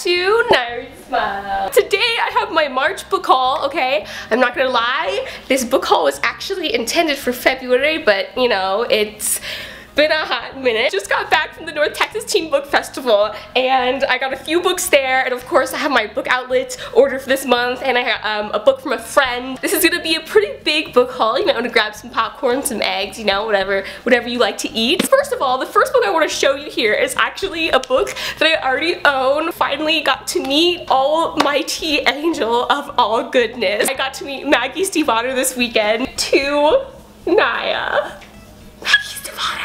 to Nerd Smile. Today I have my March book haul, okay? I'm not gonna lie, this book haul was actually intended for February, but you know, it's been a hot minute. Just got back from the North Texas Teen Book Festival and I got a few books there, and of course I have my book outlet order for this month, and I have a book from a friend. This is gonna be a pretty big book haul. You might want to grab some popcorn, some eggs, you know, whatever you like to eat. First of all, the first book I want to show you here is actually a book that I already own. Finally got to meet almighty angel of all goodness. I got to meet Maggie Stiefvater this weekend to Naya. Maggie Stiefvater.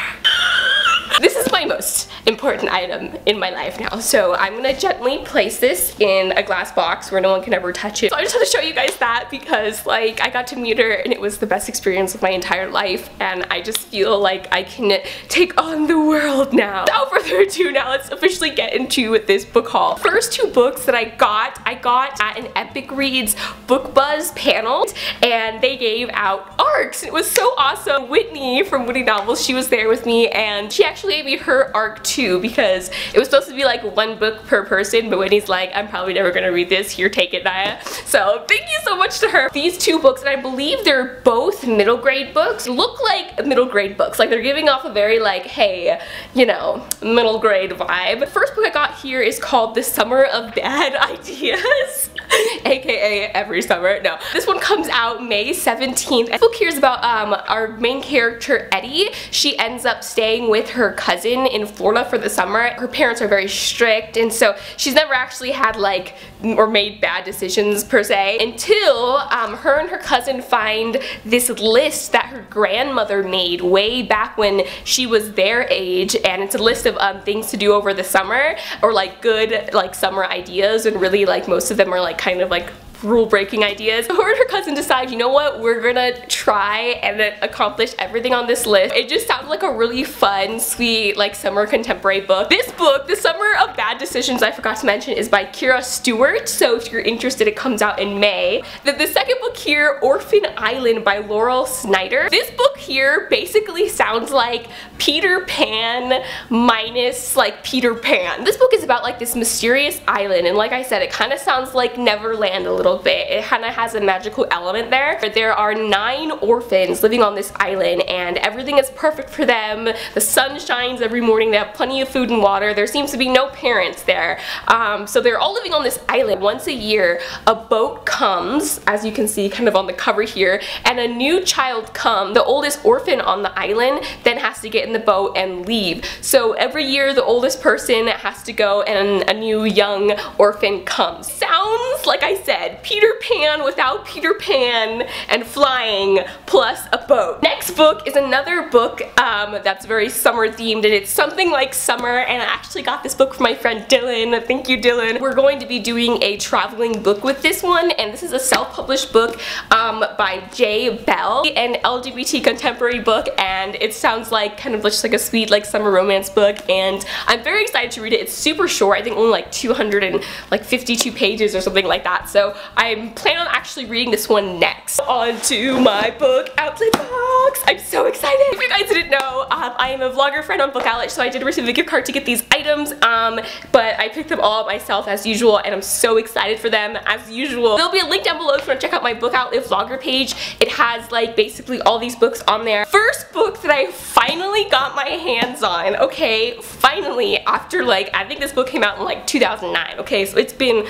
This is my most important item in my life now, so I'm gonna gently place this in a glass box where no one can ever touch it. So I just want to show you guys that because, like, I got to meet her and it was the best experience of my entire life, and I just feel like I can take on the world now. Without further ado, now let's officially get into this book haul. First two books that I got at an Epic Reads Book Buzz panel, and they gave out ARCs. It was so awesome. Whitney from Witty Novels, she was there with me, and she actually gave me her ARC too, because it was supposed to be like one book per person, but Whitney's like, I'm probably never gonna read this, here, take it, Naya. So thank you so much to her. These two books, and I believe they're both middle grade books, look like middle grade books. Like, they're giving off a very, like, hey, you know, middle grade vibe. The first book I got here is called The Summer of Bad Ideas. AKA every summer. No. This one comes out May 17th. This book here is about our main character, Eddie. She ends up staying with her cousin in Florida for the summer. Her parents are very strict, and so she's never actually had, like, or made bad decisions per se, until her and her cousin find this list that her grandmother made way back when she was their age, and it's a list of things to do over the summer, or like good, like, summer ideas, and really, like, most of them are like kind of like rule-breaking ideas. Her and her cousin decide, you know what, we're gonna try and accomplish everything on this list. It just sounds like a really fun, sweet, like, summer contemporary book. This book, The Summer of Bad Decisions, I forgot to mention, is by Kira Stewart, so if you're interested, it comes out in May. The second book here, Orphan Island by Laurel Snyder. This book here basically sounds like Peter Pan minus, like, Peter Pan. This book is about, like, this mysterious island, and like I said, it kind of sounds like Neverland a little bit. It kind of has a magical element there. There are 9 orphans living on this island, and everything is perfect for them. The sun shines every morning, they have plenty of food and water, there seems to be no parents there. So they're all living on this island. Once a year, a boat comes, as you can see kind of on the cover here, and a new child comes. The oldest orphan on the island then has to get in the boat and leave. So every year the oldest person has to go and a new young orphan comes. Sounds, like I said, Peter Pan without Peter Pan and flying plus a boat. Next book is another book that's very summer themed, and it's something like summer, and I actually got this book from my friend Dylan. Thank you, Dylan. We're going to be doing a traveling book with this one, and this is a self-published book by J. Bell, an LGBT contemporary book, and it sounds like kind of just like a sweet, like, summer romance book, and I'm very excited to read it. It's super short, I think only like 252 pages or something like that, so I'm planning on actually reading this one next. On to my book outlet box! I'm so excited! If you guys didn't know, I am a vlogger friend on Book Outlet, so I did receive a gift card to get these items, but I picked them all up myself as usual, and I'm so excited for them as usual. There'll be a link down below if you want to check out my Book Outlet vlogger page. It has, like, basically all these books on there. First book that I finally got my hands on, okay, finally, after, like, I think this book came out in like 2009, okay, so it's been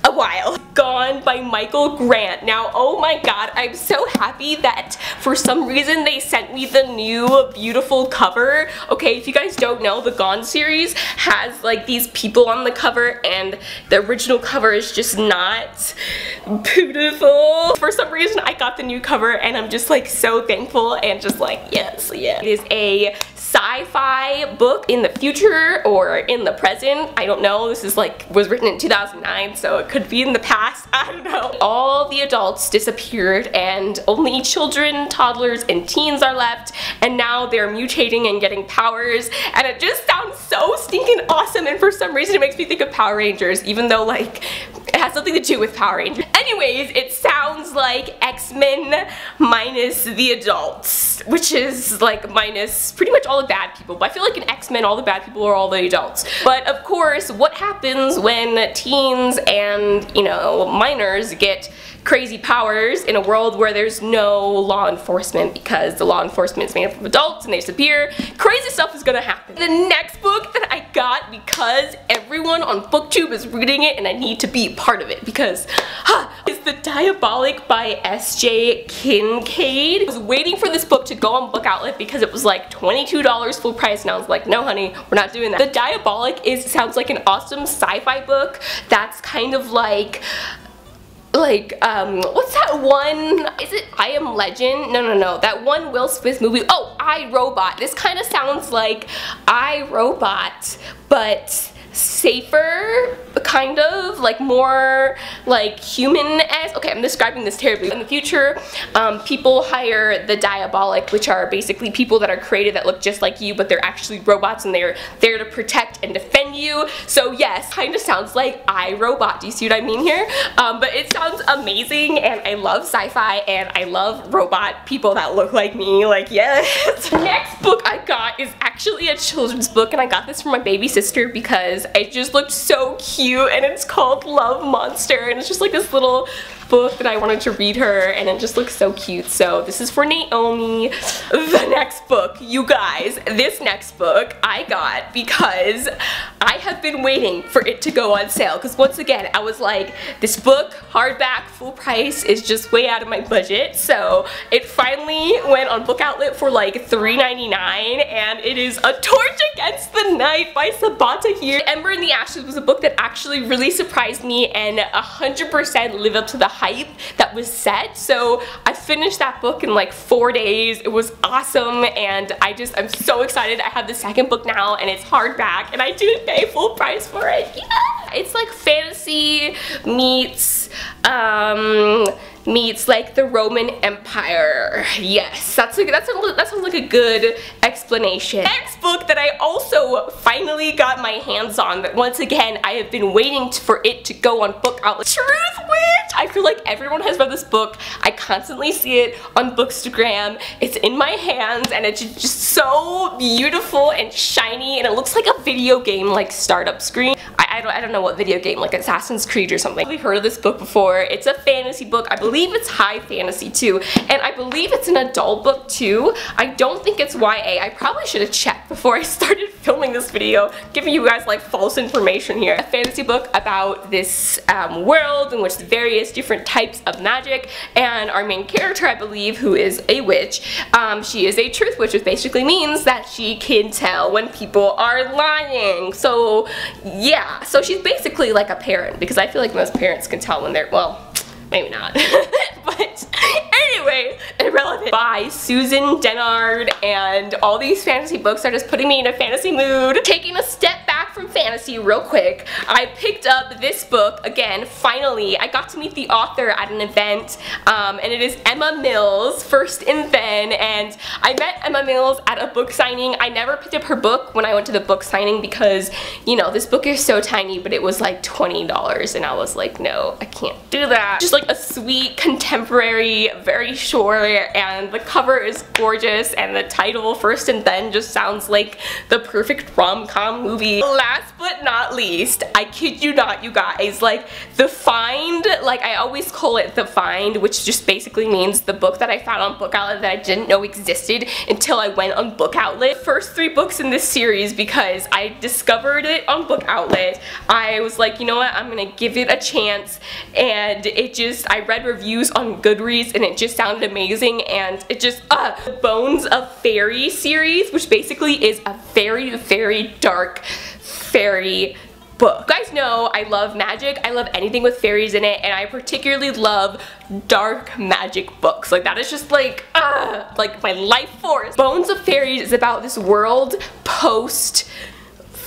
a while. Gone by Michael Grant. Now, oh my god, I'm so happy that for some reason they sent me the new beautiful cover. Okay, if you guys don't know, the Gone series has, like, these people on the cover, and the original cover is just not beautiful. For some reason I got the new cover, and I'm just, like, so thankful and just like, yes, yeah. It is a sci-fi book in the future or in the present. I don't know. This is, like, was written in 2009, so it could be in the past. I don't know. All the adults disappeared, and only children, toddlers, and teens are left, and now they're mutating and getting powers, and it just sounds so stinking awesome, and for some reason it makes me think of Power Rangers, even though, like, it has nothing to do with Power Rangers. Anyways, it sounds like X-Men minus the adults, which is like minus pretty much all the bad people. But I feel like in X-Men all the bad people are all the adults. But of course, what happens when teens and, you know, minors get crazy powers in a world where there's no law enforcement because the law enforcement is made up of adults and they disappear? Crazy stuff is gonna happen. The next book that I got because everyone on BookTube is reading it and I need to be part of it because is The Diabolic by S.J. Kincaid. I was waiting for this book to go on Book Outlet because it was like $22 full price and I was like, no honey, we're not doing that. The Diabolic sounds like an awesome sci-fi book that's kind of like what's that one? Is it I Am Legend? No. That one Will Smith movie. Oh, I, Robot. This kind of sounds like I, Robot, but safer, kind of, like more like human-esque. Okay, I'm describing this terribly. In the future, people hire the Diabolic, which are basically people that are created that look just like you, but they're actually robots and they're there to protect and defend you. So yes, kind of sounds like I, Robot. Do you see what I mean here? But it sounds amazing and I love sci-fi and I love robot people that look like me, like yes. The next book I got is actually a children's book and I got this from my baby sister because it just looked so cute and it's called Love Monster and it's just like this little book that I wanted to read her and it just looks so cute. So this is for Naomi. The next book, you guys, this next book I got because I have been waiting for it to go on sale because once again I was like, this book, hardback, full price, is just way out of my budget. So it finally went on Book Outlet for like $3.99 and it is A Torch Against the Night by Sabata here. Ember in the Ashes was a book that actually really surprised me and 100% lived up to the hype that was set. So I finished that book in like 4 days. It was awesome and I'm so excited. I have the second book now and it's hardback and I didn't pay full price for it. Yeah! It's like fantasy meets like the Roman Empire. Yes, that sounds like a good explanation. Next book that I also finally got my hands on, but once again I have been waiting for it to go on Book Outlet. Truth Witch! I feel like everyone has read this book. I constantly see it on Bookstagram. It's in my hands and it's just so beautiful and shiny and it looks like a video game like startup screen. I don't know what video game, like Assassin's Creed or something. I've heard of this book before. It's a fantasy book. I believe it's high fantasy too, and I believe it's an adult book too. I don't think it's YA. I probably should have checked before I started filming this video, giving you guys like false information here. A fantasy book about this world in which various different types of magic, and our main character, I believe, who is a witch, she is a truth witch, which basically means that she can tell when people are lying. So yeah, so she's basically like a parent, because I feel like most parents can tell when they're, well, maybe not. But anyway, irrelevant. By Susan Dennard, and all these fantasy books are just putting me in a fantasy mood. Taking a step back from fantasy real quick, I picked up this book again, finally. I got to meet the author at an event, and it is Emma Mills, First and Then, and I met Emma Mills at a book signing. I never picked up her book when I went to the book signing because, you know, this book is so tiny, but it was like $20, and I was like, no, I can't do that. Just like a sweet, contemporary, very short, and the cover is gorgeous, and the title, First and Then, just sounds like the perfect rom-com movie. Last but not least, I kid you not, you guys, like, The Find, like, I always call it The Find, which just basically means the book that I found on Book Outlet that I didn't know existed until I went on Book Outlet. First 3 books in this series, because I discovered it on Book Outlet, I was like, you know what, I'm gonna give it a chance, and it just, I read reviews on Goodreads and it just sounded amazing, and it just, the Bones of Fairy series, which basically is a very, very dark fairy book. You guys know I love magic, I love anything with fairies in it, and I particularly love dark magic books. Like, that is just like my life force. Bones of Fairies is about this world post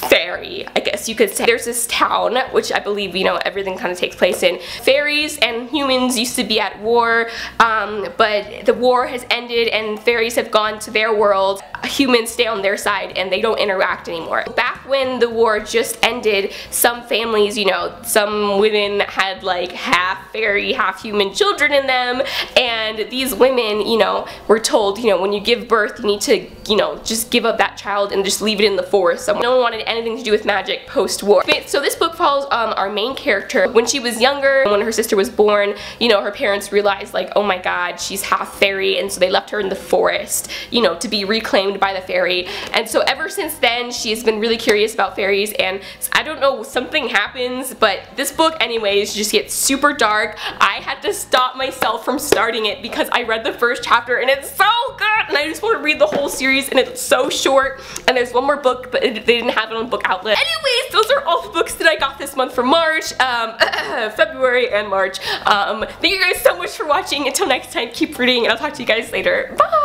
fairy, I guess you could say. There's this town, which I believe, you know, everything kind of takes place in. Fairies and humans used to be at war, but the war has ended and fairies have gone to their world. Humans stay on their side and they don't interact anymore. Back when the war just ended, some families, you know, some women had like half fairy, half human children in them, and these women, you know, were told, you know, when you give birth, you need to, you know, just give up that child and just leave it in the forest somewhere. No one wanted anything to do with magic post-war. So this book follows our main character. When she was younger, when her sister was born, you know, her parents realized like, oh my god, she's half fairy, and so they left her in the forest, you know, to be reclaimed by the fairy. And so ever since then, she's been really curious about fairies, and I don't know, something happens, but this book anyways just gets super dark. I had to stop myself from starting it because I read the first chapter and it's so good, and I just want to read the whole series, and it's so short, and there's one more book, but they didn't have it on Book Outlet. Anyways, those are all the books that I got this month for March, February and March. Thank you guys so much for watching. Until next time, keep reading, and I'll talk to you guys later. Bye!